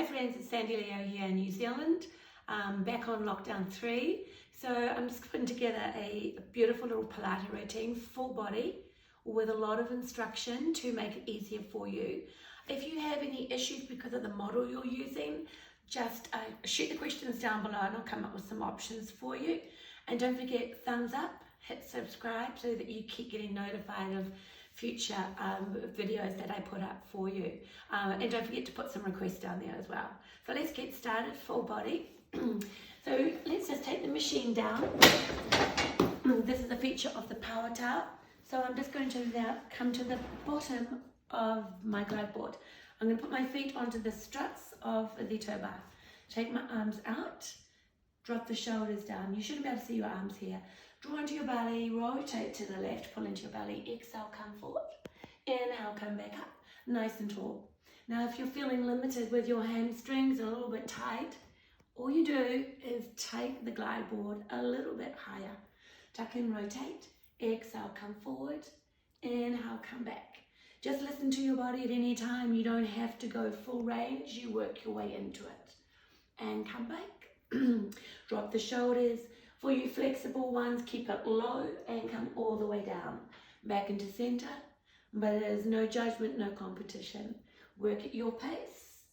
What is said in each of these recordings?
friends, it's Sandyleo here in New Zealand, back on lockdown 3. So I'm just putting together a beautiful little Pilates routine, full body, with a lot of instruction to make it easier for you. If you have any issues because of the model you're using, just shoot the questions down below and I'll come up with some options for you. And don't forget, thumbs up, hit subscribe so that you keep getting notified of future videos that I put up for you. And don't forget to put some requests down there as well. So let's get started, full body. So let's just take the machine down. This is a feature of the power towel. So I'm just going to now come to the bottom of my glide board. I'm going to put my feet onto the struts of the toe bar. Take my arms out, drop the shoulders down. You shouldn't be able to see your arms here. Draw into your belly, rotate to the left, pull into your belly, exhale, come forward. Inhale, come back up, nice and tall. Now if you're feeling limited with your hamstrings a little bit tight, all you do is take the glide board a little bit higher. Tuck in, rotate, exhale, come forward, inhale, come back. Just listen to your body at any time. You don't have to go full range, you work your way into it. And come back, drop the shoulders. For you flexible ones, keep it low and come all the way down. Back into center, but there's no judgment, no competition. Work at your pace.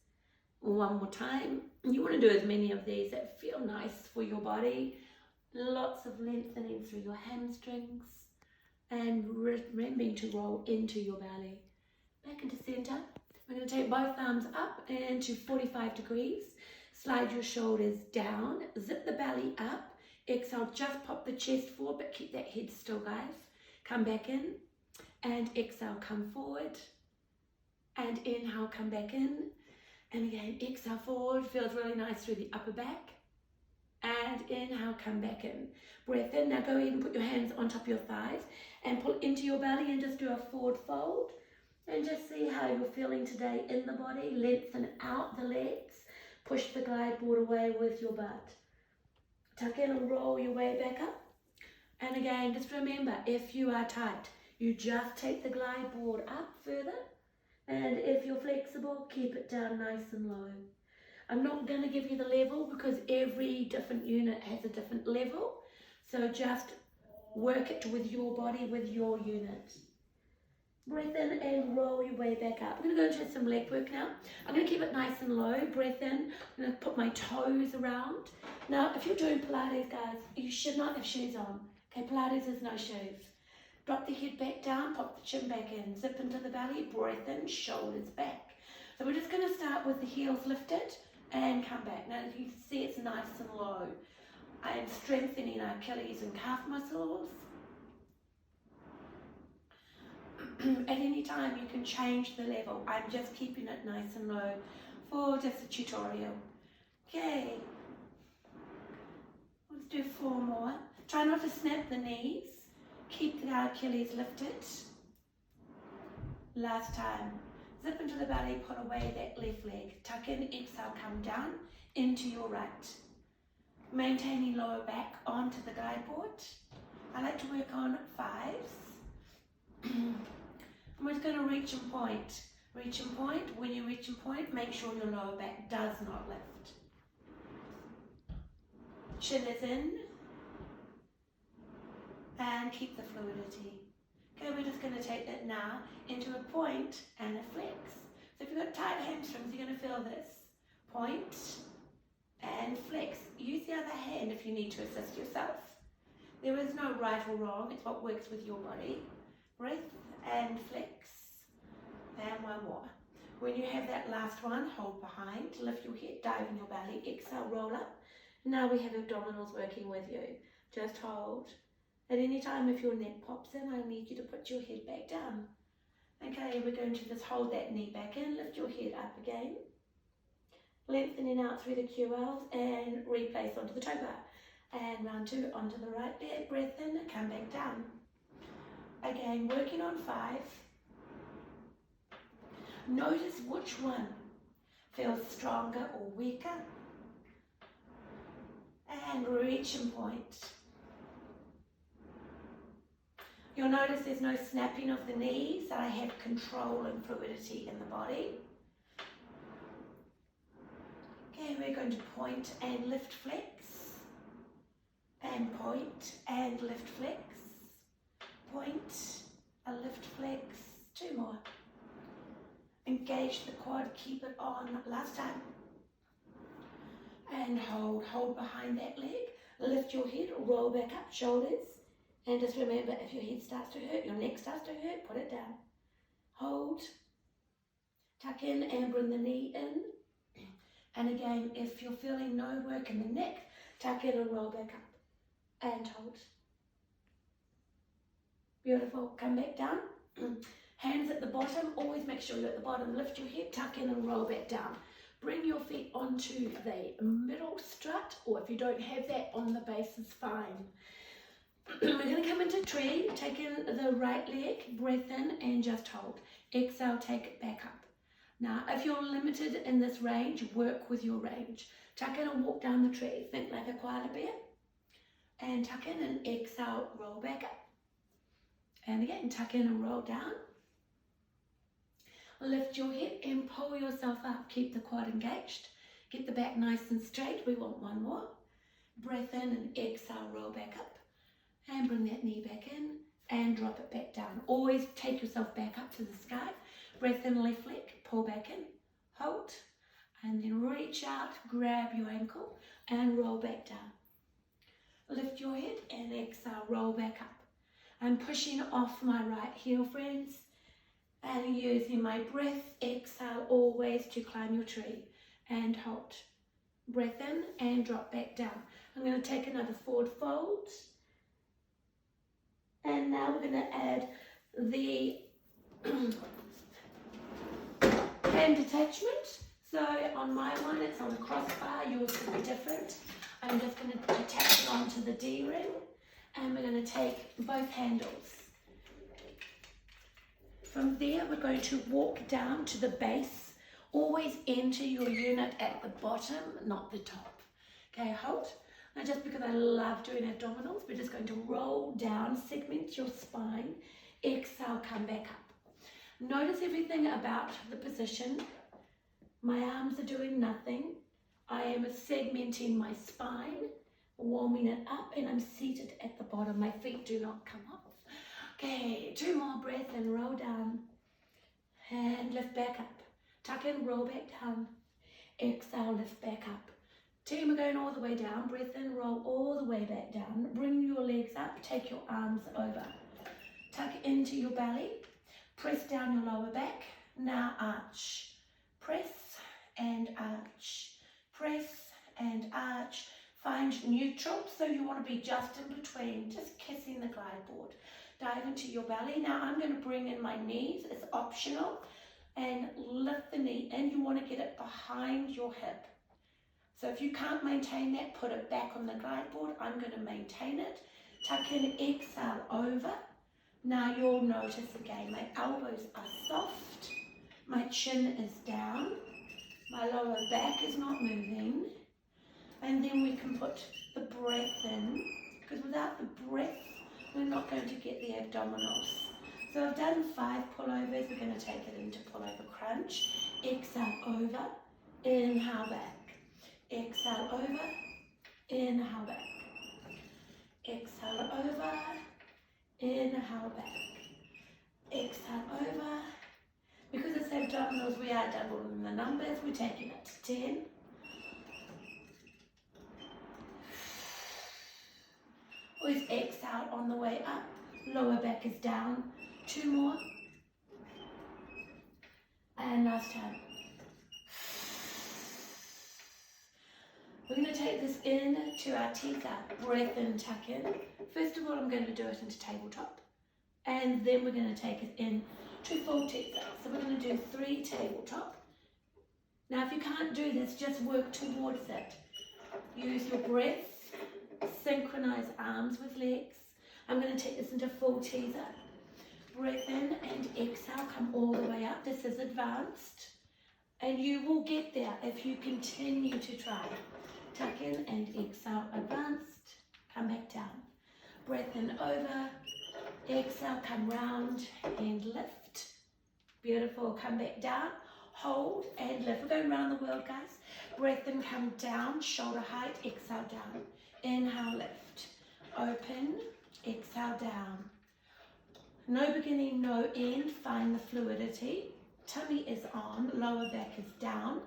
One more time. You want to do as many of these that feel nice for your body. Lots of lengthening through your hamstrings. And remembering to roll into your belly. Back into center. We're going to take both arms up into 45 degrees. Slide your shoulders down. Zip the belly up. Exhale, just pop the chest forward, but keep that head still, guys. Come back in, and exhale, come forward, and inhale, come back in, and again, exhale forward, feels really nice through the upper back, and inhale, come back in. Breath in, now go ahead and put your hands on top of your thighs, and pull into your belly, and just do a forward fold, and just see how you're feeling today in the body. Lengthen out the legs, push the glide board away with your butt. Tuck in and roll your way back up. And again, just remember, if you are tight, you just take the glide board up further. And if you're flexible, keep it down nice and low. I'm not going to give you the level because every different unit has a different level. So just work it with your body, with your unit. Breath in and roll your way back up. I'm going to go into some leg work now. I'm going to keep it nice and low. Breath in. I'm going to put my toes around. Now, if you're doing Pilates, guys, you should not have shoes on. Okay, Pilates is no shoes. Drop the head back down, pop the chin back in. Zip into the belly, breath in, shoulders back. So we're just going to start with the heels lifted and come back. Now, you can see it's nice and low. I am strengthening our Achilles and calf muscles. At any time you can change the level. I'm just keeping it nice and low for just a tutorial. Okay, let's do 4 more. Try not to snap the knees. Keep the Achilles lifted. Last time. Zip into the belly, put away that left leg. Tuck in, exhale, come down into your right. Maintaining lower back onto the glide board. I like to work on 5s. I'm just going to reach and point. Reach and point. When you reach and point, make sure your lower back does not lift. Chin is in. And keep the fluidity. Okay, we're just going to take that now into a point and a flex. So if you've got tight hamstrings, you're going to feel this. Point and flex. Use the other hand if you need to assist yourself. There is no right or wrong. It's what works with your body. Breath and flex. And 1 more. When you have that last one, hold behind, lift your head, dive in your belly, exhale, roll up. Now we have abdominals working with you. Just hold. At any time if your neck pops in, I need you to put your head back down. Okay, we're going to just hold that knee back in, lift your head up again. Lengthening out through the QLs and replace onto the toe bar. And round 2 onto the right there, breath in, come back down. Again, working on 5. Notice which one feels stronger or weaker. And reach and point. You'll notice there's no snapping of the knees. I have control and fluidity in the body. Okay, we're going to point and lift flex, and point and lift flex, point, a lift flex, 2 more. Engage the quad, keep it on, last time. And hold behind that leg, lift your head, roll back up, shoulders, and just remember, if your head starts to hurt, your neck starts to hurt, put it down. Hold, tuck in and bring the knee in. And again, if you're feeling no work in the neck, tuck in and roll back up and hold. Beautiful, come back down. Hands at the bottom, always make sure you're at the bottom. Lift your head, tuck in and roll back down. Bring your feet onto the middle strut, or if you don't have that, on the base is fine. We're going to come into tree, take in the right leg, breath in and just hold. Exhale, take it back up. Now, if you're limited in this range, work with your range. Tuck in and walk down the tree. Think like a koala bear. And tuck in and exhale, roll back up. And again, tuck in and roll down. Lift your head and pull yourself up. Keep the quad engaged. Get the back nice and straight. We want 1 more. Breath in and exhale, roll back up. And bring that knee back in and drop it back down. Always take yourself back up to the sky. Breath in, left leg, pull back in, hold, and then reach out, grab your ankle and roll back down. Lift your head and exhale, roll back up. I'm pushing off my right heel, friends, and using my breath, exhale always to climb your tree and hold. Breath in and drop back down. I'm going to take another forward fold. And now we're going to add the hand attachment. So on my one, it's on a crossbar. Yours could be different. I'm just going to attach it onto the D-ring. And we're going to take both handles. From there, we're going to walk down to the base. Always enter your unit at the bottom, not the top. Okay, hold. Now, just because I love doing abdominals, we're just going to roll down, segment your spine. Exhale, come back up. Notice everything about the position. My arms are doing nothing. I am segmenting my spine, warming it up, and I'm seated at the bottom. My feet do not come up. Okay, 2 more breaths and roll down. And lift back up. Tuck in, roll back down. Exhale, lift back up. Team, we're going all the way down. Breath in, roll all the way back down. Bring your legs up, take your arms over. Tuck into your belly. Press down your lower back. Now arch. Press and arch. Press and arch. Find neutral, so you want to be just in between, just kissing the glide board. Dive into your belly. Now I'm going to bring in my knees. It's optional. And lift the knee in. You want to get it behind your hip. So if you can't maintain that, put it back on the glide board. I'm going to maintain it. Tuck in, exhale over. Now you'll notice again, my elbows are soft. My chin is down. My lower back is not moving. And then we can put the breath in, because without the breath, we're not going to get the abdominals. So I've done 5 pullovers. We're going to take it into pullover crunch. Exhale over, inhale back. Exhale over, inhale back. Exhale over, inhale back. Exhale over. Because it's abdominals, we are doubling the numbers. We're taking it to 10. Always exhale on the way up. Lower back is down. 2 more. And last time. We're going to take this in to our teether. Breath in, tuck in. First of all, I'm going to do it into tabletop. And then we're going to take it in to full teether. So we're going to do 3 tabletop. Now, if you can't do this, just work towards it. Use your breath. Synchronize arms with legs. I'm going to take this into full teether. Breath in and exhale. Come all the way up. This is advanced. And you will get there if you continue to try. Tuck in and exhale, advanced. Come back down. Breath in over. Exhale, come round and lift. Beautiful. Come back down. hold and lift. We're going around the world, guys. Breath in, come down, shoulder height, exhale down. Inhale, lift. Open, exhale down. No beginning, no end. Find the fluidity. Tummy is on, lower back is down.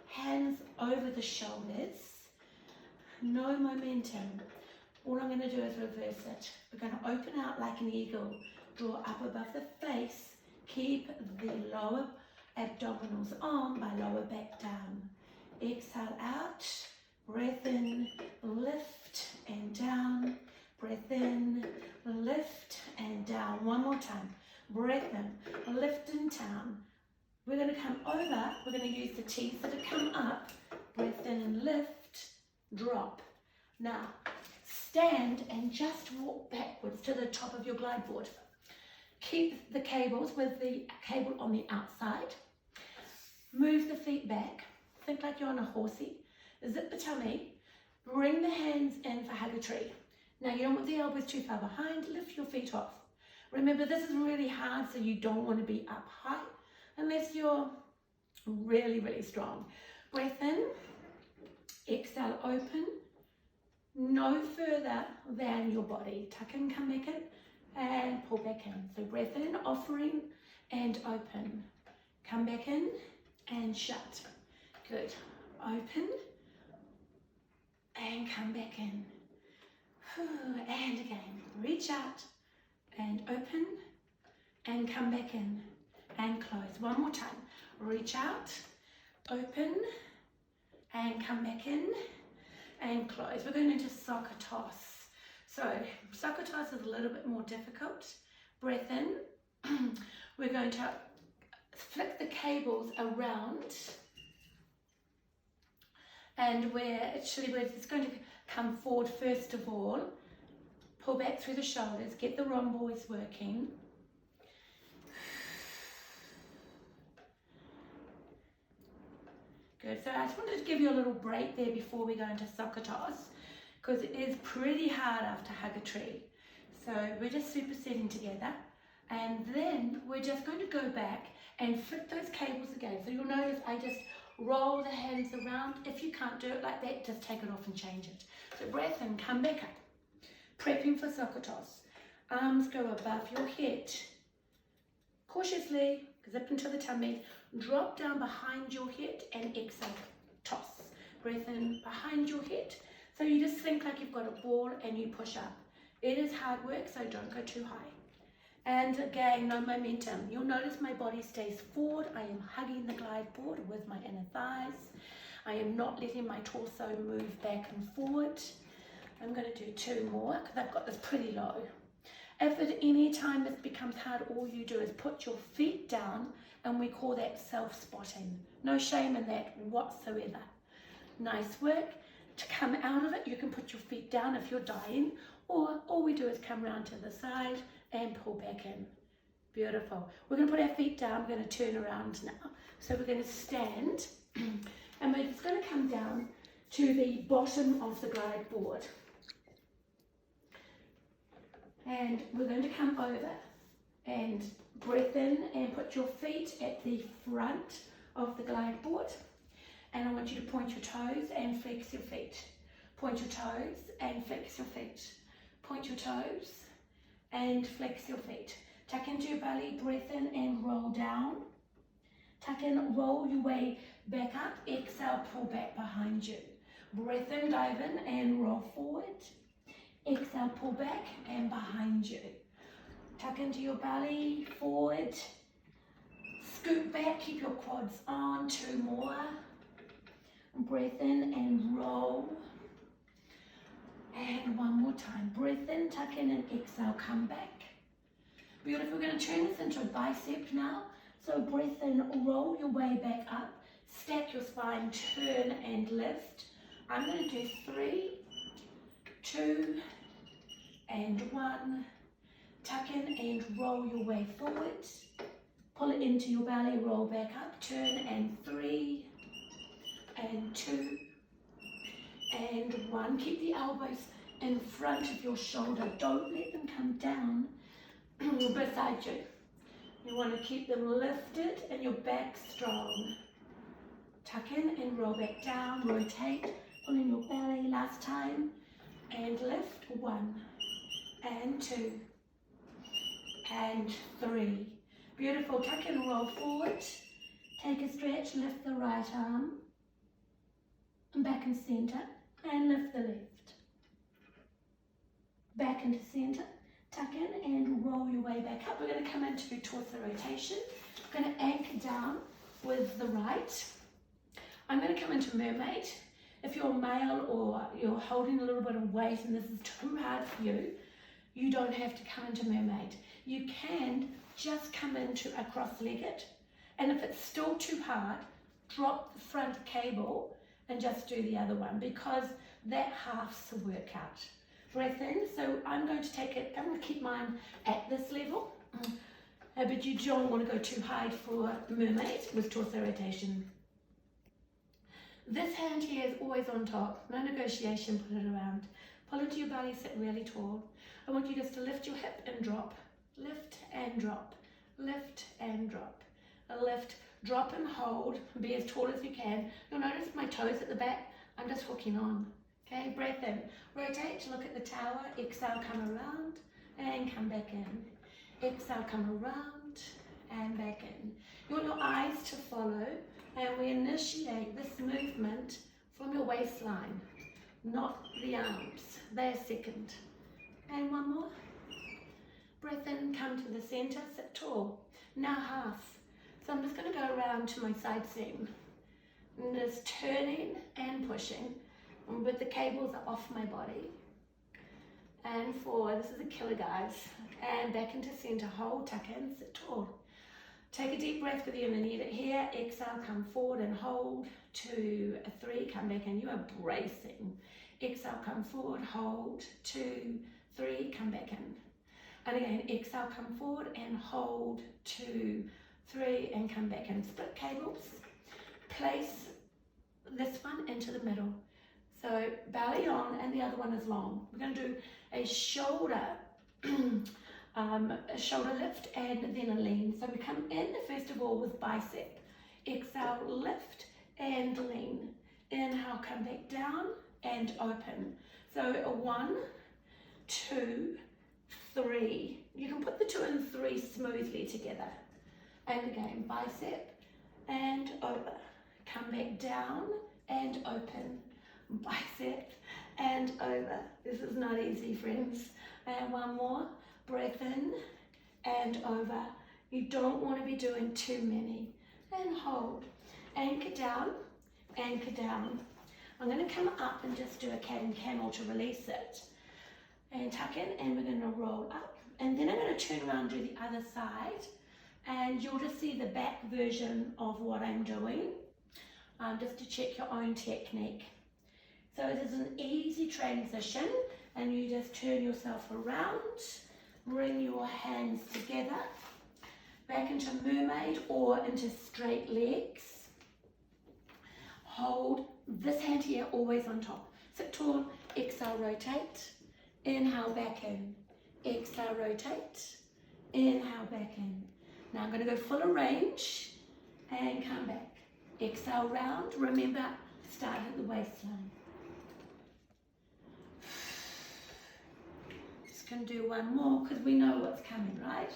Hands over the shoulders. No momentum. All I'm going to do is reverse it. We're going to open out like an eagle. Draw up above the face. Keep the lower abdominals on by lower back down. Exhale out. Breath in, lift and down. Breath in, lift and down. One more time. Breath in, lift and down. We're going to come over. We're going to use the T's that have come up. Breath in and lift, drop. Now, stand and just walk backwards to the top of your glide board. Keep the cables with the cable on the outside. Move the feet back. Think like you're on a horsey. Zip the tummy. Bring the hands in for hug a tree. Now, you don't want the elbows too far behind. Lift your feet off. Remember, this is really hard, so you don't want to be up high unless you're really, really strong. Breath in. Exhale, open. No further than your body. Tuck in, come back in, and pull back in. So breath in, offering, and open. Come back in, and shut. Good. Open, and come back in. And again, reach out, and open, and come back in, and close. One more time. Reach out, open, and come back in, and close. We're going into soccer toss. So soccer toss is a little bit more difficult. Breath in. We're going to flick the cables around, and we're just going to come forward first of all. Pull back through the shoulders. Get the rhomboids working. Good. So I just wanted to give you a little break there before we go into soccer toss, because it is pretty hard after hug a tree. So we're just supersetting together, and then we're just going to go back and flip those cables again. So you'll notice I just roll the hands around. If you can't do it like that, just take it off and change it. So breath in, come back up. Prepping for soccer toss. Arms go above your head. Cautiously zip into the tummy. Drop down behind your head and exhale, toss. Breath in behind your head. So you just think like you've got a ball and you push up. It is hard work, so don't go too high. And again, no momentum. You'll notice my body stays forward. I am hugging the glide board with my inner thighs. I am not letting my torso move back and forward. I'm going to do 2 more because I've got this pretty low. If at any time this becomes hard, all you do is put your feet down, and we call that self-spotting. No shame in that whatsoever. Nice work. To come out of it, you can put your feet down if you're dying, or all we do is come around to the side and pull back in. Beautiful. We're going to put our feet down. We're going to turn around now. So we're going to stand, and we're just going to come down to the bottom of the glide board. And we're going to come over and breath in and put your feet at the front of the glide board. And I want you to point your toes and flex your feet. Point your toes and flex your feet. Point your toes and flex your feet. Tuck into your belly, breath in and roll down. Tuck in, roll your way back up. Exhale, pull back behind you. Breath in, dive in and roll forward. Exhale, pull back and behind you. Tuck into your belly, forward. Scoot back, keep your quads on. 2 more. Breath in and roll. And 1 more time. Breath in, tuck in and exhale, come back. Beautiful. We're going to turn this into a bicep now. So breath in, roll your way back up. Stack your spine, turn and lift. I'm going to do 3, 2, and 1. Tuck in and roll your way forward. Pull it into your belly, roll back up, turn, and 3, and 2, and 1. Keep the elbows in front of your shoulder. Don't let them come down beside you. You want to keep them lifted and your back strong. Tuck in and roll back down, rotate, pull in your belly last time, and lift. 1 and 2 and 3. Beautiful. Tuck and roll forward. Take a stretch, lift the right arm, and back and center, and lift the left. Back into center, tuck in and roll your way back up. We're going to come into torso rotation. I'm going to anchor down with the right. I'm going to come into Mermaid. If you're male or you're holding a little bit of weight and this is too hard for you, you don't have to come into Mermaid. You can just come into a cross-legged, and if it's still too hard, drop the front cable and just do the other one, because that halves the workout. Breath in. So I'm going to take it, I'm going to keep mine at this level, but you don't want to go too high for Mermaid with torso rotation. This hand here is always on top, no negotiation, put it around. Pull into your belly, sit really tall. I want you just to lift your hip and drop. Lift and drop. Lift and drop. Lift, drop and hold. Be as tall as you can. You'll notice my toes at the back. I'm just hooking on. Okay, breath in. Rotate, look at the tower. Exhale, come around and come back in. Exhale, come around and back in. You want your eyes to follow, and we initiate this movement from your waistline, not the arms. They're second. And one more. Breath in, come to the center, sit tall. Now half. So I'm just going to go around to my side seam. And just turning and pushing. But the cables are off my body. And 4, this is a killer, guys. And back into center, hold, tuck in, sit tall. Take a deep breath because you're going to need it here. Exhale, come forward and hold. 2, 3, come back in. You are bracing. Exhale, come forward, hold. 2, 3, come back in. And again, exhale, come forward and hold. 2, 3, and come back in. Split cables. Place this one into the middle. So belly on and the other one is long. We're going to do a shoulder a shoulder lift and then a lean. So we come in first of all with bicep. Exhale, lift and lean. Inhale, come back down and open. So a 1, 2, 3. You can put the 2 and 3 smoothly together. And again, bicep and over. Come back down and open. Bicep and over. This is not easy, friends. And one more. Breath in and over. You don't want to be doing too many. And hold. Anchor down, anchor down. I'm going to come up and just do a cat and camel to release it. And tuck in, and we're going to roll up. And then I'm going to turn around and do the other side. And you'll just see the back version of what I'm doing, just to check your own technique. So it is an easy transition, and you just turn yourself around, bring your hands together, back into Mermaid or into straight legs. Hold this hand here always on top. Sit tall, exhale, rotate, inhale, back in, exhale, rotate, inhale, back in. Now I'm going to go fuller range and come back. Exhale, round. Remember, start at the waistline. Just going to do one more because we know what's coming, right?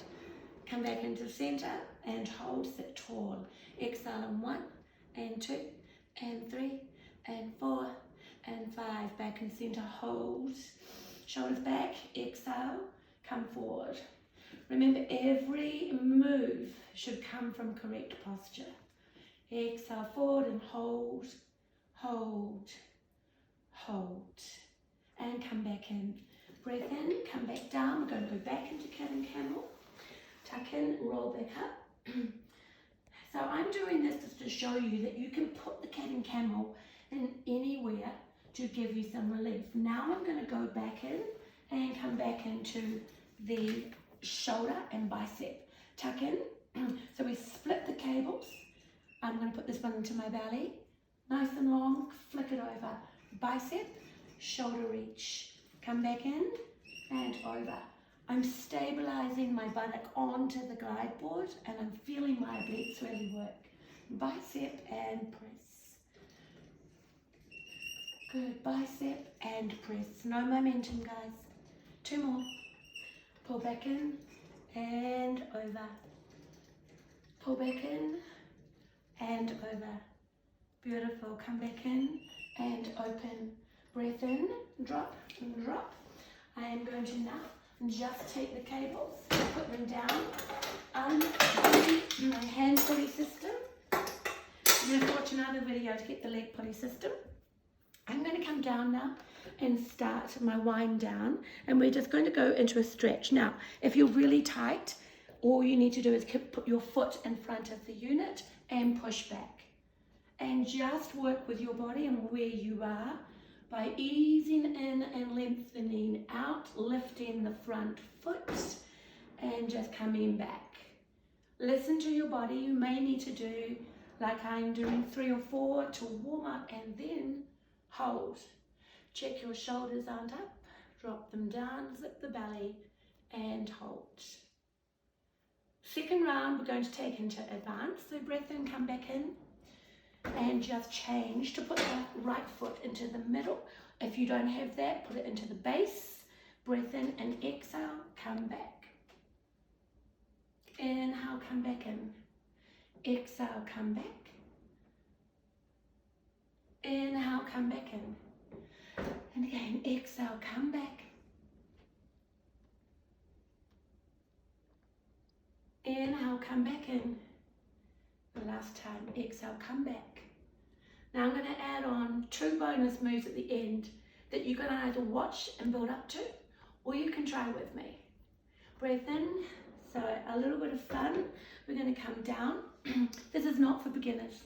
Come back into center and hold, sit tall. Exhale in 1 and 2 and 3 and 4 and 5. Back in center, hold. Shoulders back, exhale, come forward. Remember, every move should come from correct posture. Exhale forward and hold, hold, hold. And come back in. Breath in, come back down. We're going to go back into cat and camel. Tuck in, roll back up. So I'm doing this just to show you that you can put the cat and camel in anywhere to give you some relief. Now I'm going to go back in and come back into the shoulder and bicep. Tuck in. So we split the cables. I'm going to put this one into my belly. Nice and long. Flick it over. Bicep, shoulder reach. Come back in and over. I'm stabilizing my buttock onto the glide board and I'm feeling my obliques really work. Bicep and press. Good, bicep and press. No momentum, guys. 2 more. Pull back in and over. Pull back in and over. Beautiful. Come back in and open. Breath in, drop, and drop. I am going to now just take the cables, put them down, my hand pulley system. I'm going to watch another video to get the leg pulley system. I'm going to come down now and start my wind down, and we're just going to go into a stretch. Now, if you're really tight, all you need to do is put your foot in front of the unit and push back. And just work with your body and where you are by easing in and lengthening out, lifting the front foot and just coming back. Listen to your body. You may need to do like I'm doing 3 or 4 to warm up and then hold. Check your shoulders aren't up, drop them down, zip the belly and hold. Second round we're going to take into advance, so breath in, come back in and just change to put the right foot into the middle. If you don't have that, put it into the base. Breath in and exhale, come back. Inhale, come back in. Exhale, come back. Inhale, come back in. And again, exhale, come back. Inhale, come back in. The last time, exhale, come back. Now I'm going to add on 2 bonus moves at the end that you're going to either watch and build up to, or you can try with me. Breath in, so a little bit of fun. We're going to come down. This is not for beginners.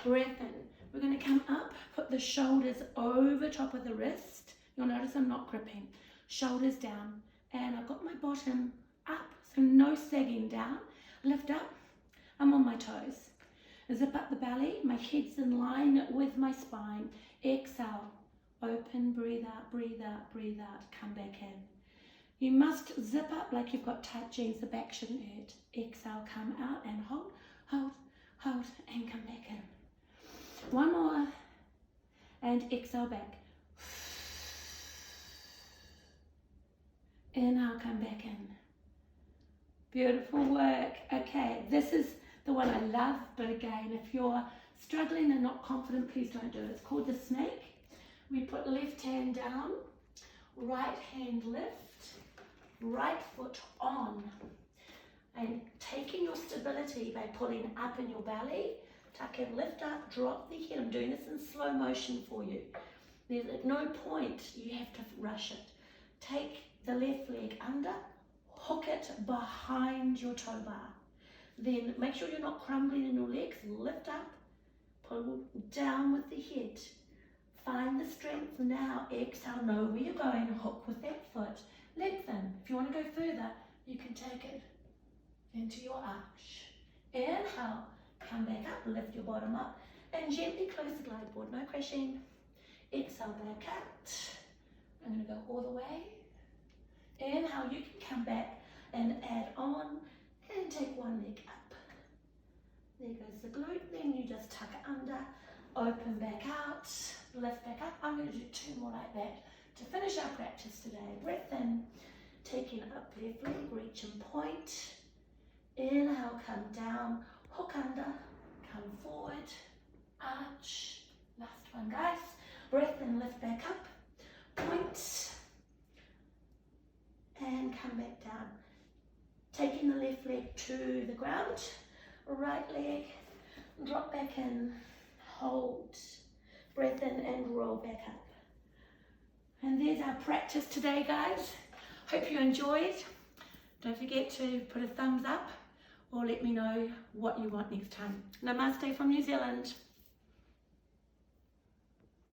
Breath in. We're going to come up, put the shoulders over top of the wrist. You'll notice I'm not gripping. Shoulders down, and I've got my bottom up, so no sagging down. Lift up. I'm on my toes. Zip up the belly, my head's in line with my spine. Exhale, open, breathe out, breathe out, breathe out, come back in. You must zip up like you've got tight jeans, the back shouldn't hurt. Exhale, come out and hold, hold, hold, and come back in. 1 more, and exhale back. Inhale, come back in. Beautiful work. Okay, this is the one I love, but again, if you're struggling and not confident, please don't do it. It's called the snake. We put left hand down, right hand lift, right foot on, and taking your stability by pulling up in your belly, tuck in, lift up, drop the head. I'm doing this in slow motion for you. There's at no point you have to rush it. Take the left leg under, hook it behind your toe bar. Then make sure you're not crumbling in your legs. Lift up, pull down with the head. Find the strength now. Exhale, know where you're going. Hook with that foot. Lengthen. If you want to go further, you can take it into your arch. Inhale, come back up, lift your bottom up, and gently close the glide board. No crashing. Exhale, back out. I'm going to go all the way. Inhale, you can come back and add on. And take 1 leg up. There goes the glute. Then you just tuck it under, open back out, lift back up. I'm going to do 2 more like that to finish our practice today. Breath in, taking up left leg, reach and point. Inhale, come down, hook under, come forward, arch. Last one, guys. Breath in, lift back up, point, and come back down. Taking the left leg to the ground, right leg, drop back in, hold, breath in and roll back up. And there's our practice today, guys. Hope you enjoyed. Don't forget to put a thumbs up or let me know what you want next time. Namaste from New Zealand.